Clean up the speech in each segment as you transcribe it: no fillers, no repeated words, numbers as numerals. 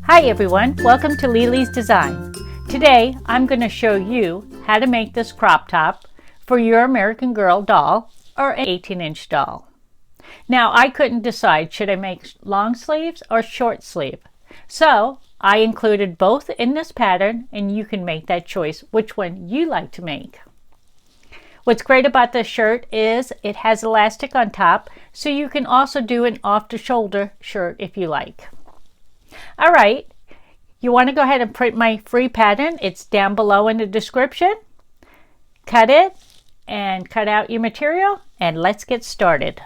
Hi everyone, welcome to Lelesdesigns. Today I'm going to show you how to make this crop top for your American Girl doll or an 18-inch doll. Now I couldn't decide, should I make long sleeves or short sleeve? So I included both in this pattern, and you can make that choice which one you like to make. What's great about this shirt is it has elastic on top, so you can also do an off-the-shoulder shirt if you like. All right, you want to go ahead and print my free pattern. It's down below in the description. Cut it and cut out your material, and let's get started.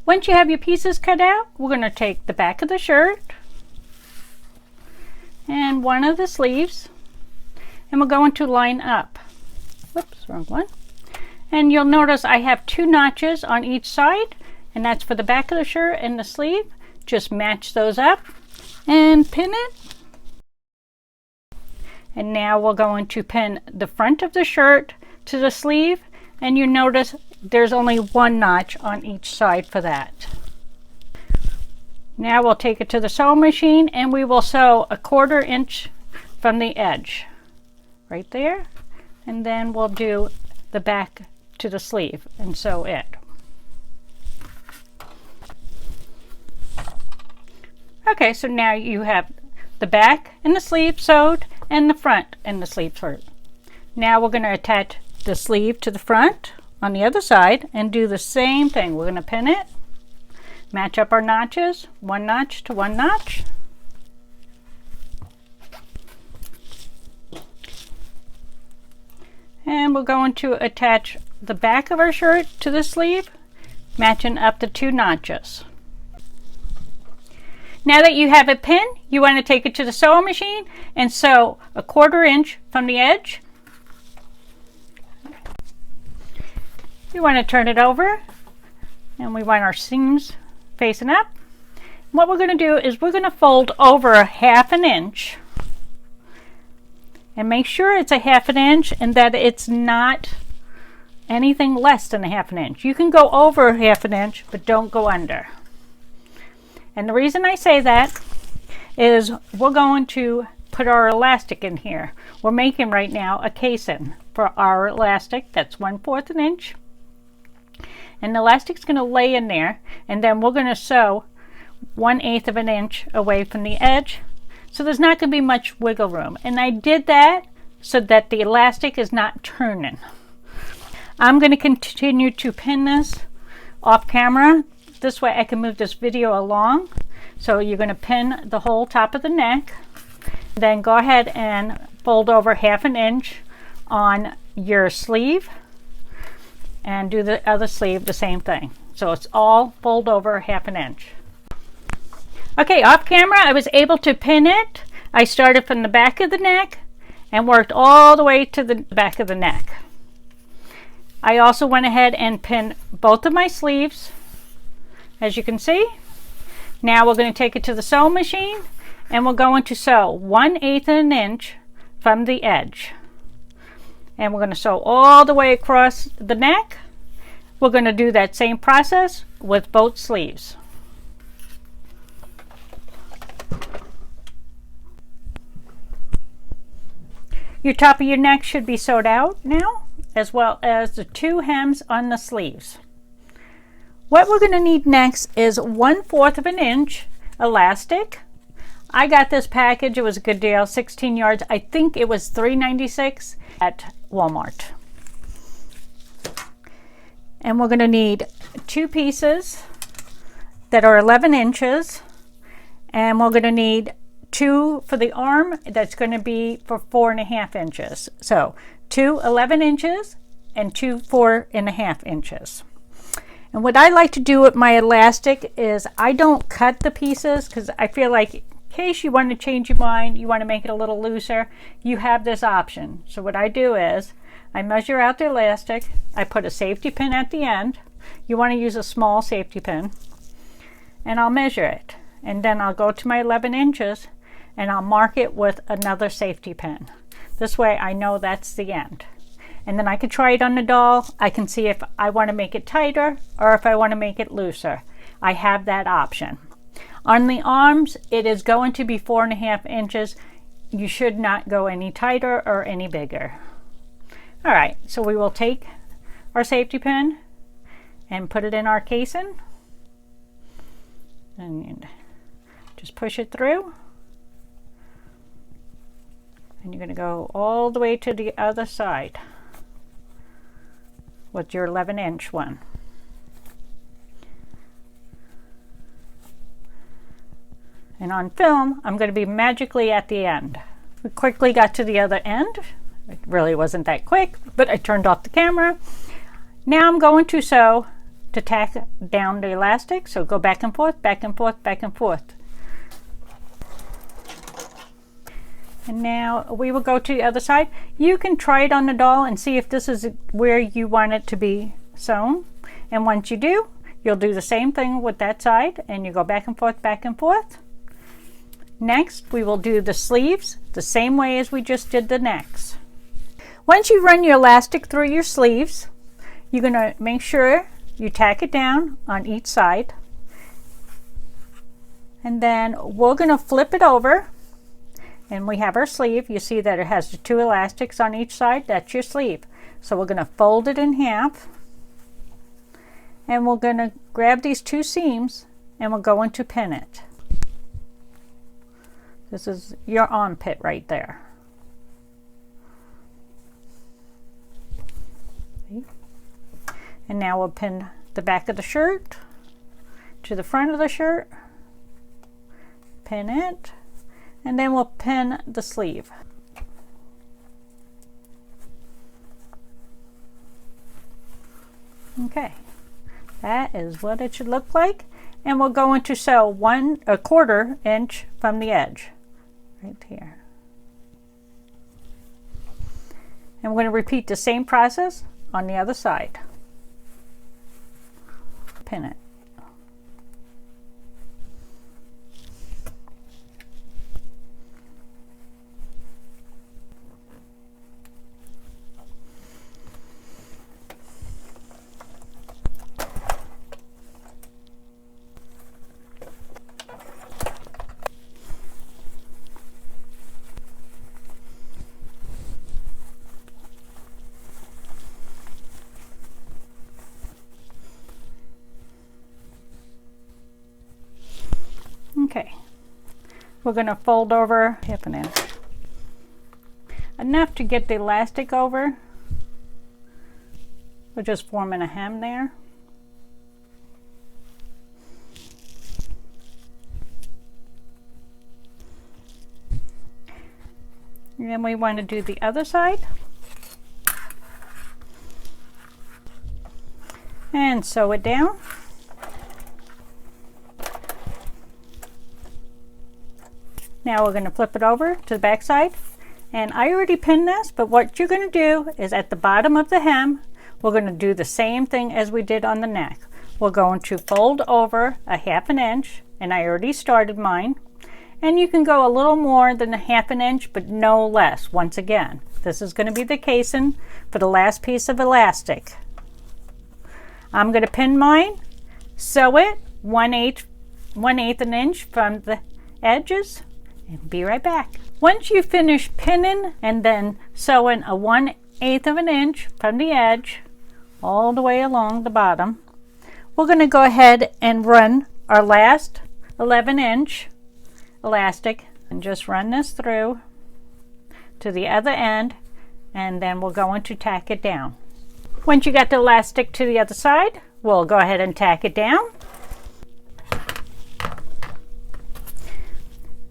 Once you have your pieces cut out, we're going to take the back of the shirt and one of the sleeves, and we're going to line up. Whoops, wrong one. And you'll notice I have 2 notches on each side, and that's for the back of the shirt and the sleeve. Just match those up and pin it. And now we're going to pin the front of the shirt to the sleeve, and you notice there's only 1 notch on each side for that. Now we'll take it to the sewing machine and we will sew 1/4 inch from the edge right there, and then we'll do the back to the sleeve and sew it. Okay, so now you have the back and the sleeve sewed and the front and the sleeve sewed. Now we're going to attach the sleeve to the front on the other side and do the same thing. We're going to pin it, match up our notches, 1 notch to 1 notch. And we're going to attach the back of our shirt to the sleeve, matching up the 2 notches. Now that you have it pinned, you want to take it to the sewing machine and sew 1/4 inch from the edge. You want to turn it over, and we want our seams facing up. What we're going to do is we're going to fold over 1/2 inch. And make sure it's 1/2 inch and that it's not anything less than 1/2 inch. You can go over 1/2 inch, but don't go under. And the reason I say that is we're going to put our elastic in here. We're making right now a casing for our elastic. That's 1/4 inch. And the elastic's going to lay in there, and then we're going to sew 1/8 inch away from the edge. So there's not going to be much wiggle room. And I did that so that the elastic is not turning. I'm going to continue to pin this off camera. This way I can move this video along. So you're going to pin the whole top of the neck. Then go ahead and fold over 1/2 inch on your sleeve. And do the other sleeve the same thing. So it's all fold over 1/2 inch. Okay, off camera I was able to pin it. I started from the back of the neck and worked all the way to the back of the neck. I also went ahead and pinned both of my sleeves, as you can see. Now we're going to take it to the sewing machine and we're going to sew 1/8 inch from the edge. And we're going to sew all the way across the neck. We're going to do that same process with both sleeves. Your top of your neck should be sewed out now, as well as the 2 hems on the sleeves. What we're going to need next is 1/4 inch elastic. I got this package, it was a good deal, 16 yards. I think it was $3.96 at Walmart. And we're going to need 2 pieces that are 11 inches. And we're going to need 2 for the arm, that's going to be for 4.5 inches. So 2 11 inches and 2 4.5 inches. And what I like to do with my elastic is I don't cut the pieces, because I feel like in case you want to change your mind, you want to make it a little looser, you have this option. So what I do is I measure out the elastic, I put a safety pin at the end. You want to use a small safety pin, and I'll measure it. And then I'll go to my 11 inches and I'll mark it with another safety pin. This way I know that's the end. And then I can try it on the doll. I can see if I want to make it tighter or if I want to make it looser. I have that option. On the arms, it is going to be 4.5 inches. You should not go any tighter or any bigger. All right, so we will take our safety pin and put it in our casing and just push it through. And you're going to go all the way to the other side with your 11-inch one. And on film, I'm going to be magically at the end. We quickly got to the other end. It really wasn't that quick, but I turned off the camera. Now I'm going to sew to tack down the elastic. So go back and forth, back and forth, back and forth. And now we will go to the other side. You can try it on the doll and see if this is where you want it to be sewn. And once you do, you'll do the same thing with that side, and you go back and forth, back and forth. Next, we will do the sleeves the same way as we just did the necks. Once you run your elastic through your sleeves, you're going to make sure you tack it down on each side. And then we're going to flip it over, and we have our sleeve. You see that it has the 2 elastics on each side. That's your sleeve. So we're going to fold it in half, and we're going to grab these 2 seams and we're going to pin it. This is your armpit right there. And now we'll pin the back of the shirt to the front of the shirt, pin it, and then we'll pin the sleeve. Okay, that is what it should look like. And we're going to sew 1/4 inch from the edge, right here. And we're going to repeat the same process on the other side. Pin it. Okay, we're going to fold over 1/2 inch. Enough to get the elastic over. We're just forming a hem there. And then we want to do the other side. And sew it down. Now we're going to flip it over to the back side, and I already pinned this, but what you're going to do is at the bottom of the hem, we're going to do the same thing as we did on the neck. We're going to fold over 1/2 inch, and I already started mine, and you can go a little more than 1/2 inch, but no less. Once again, this is going to be the casing for the last piece of elastic. I'm going to pin mine, sew it 1/8 an inch from the edges, and be right back. Once you finish pinning and then sewing a 1/8 of an inch from the edge all the way along the bottom, we're going to go ahead and run our last 11-inch elastic and just run this through to the other end, and then we're going to tack it down. Once you got the elastic to the other side, we'll go ahead and tack it down.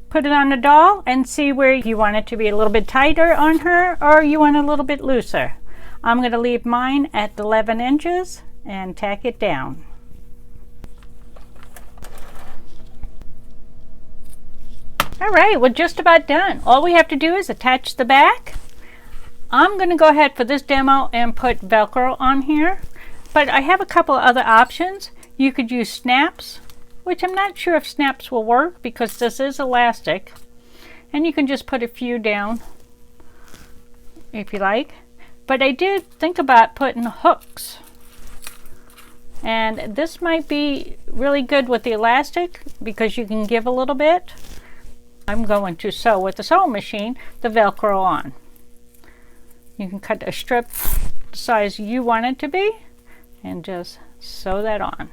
Put it on the doll and see where you want it to be a little bit tighter on her or you want a little bit looser. I'm going to leave mine at 11 inches and tack it down. All right, we're just about done. All we have to do is attach the back. I'm going to go ahead for this demo and put Velcro on here, but I have a couple of other options. You could use snaps, which I'm not sure if snaps will work because this is elastic, and you can just put a few down if you like. But I did think about putting hooks And this might be really good with the elastic because you can give a little bit. I'm going to sew with the sewing machine the Velcro on. You can cut a strip the size you want it to be and just sew that on.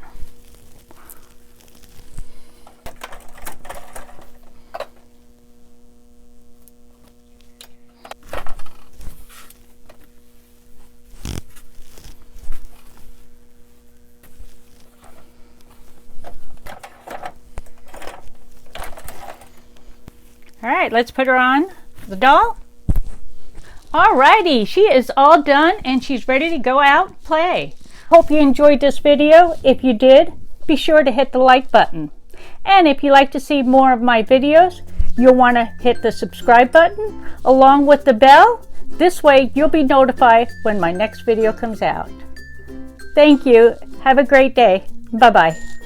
All right, let's put her on the doll. Alrighty, she is all done and she's ready to go out and play. Hope you enjoyed this video. If you did, be sure to hit the like button. And if you like to see more of my videos, you'll want to hit the subscribe button along with the bell. This way you'll be notified when my next video comes out. Thank you. Have a great day. Bye-bye.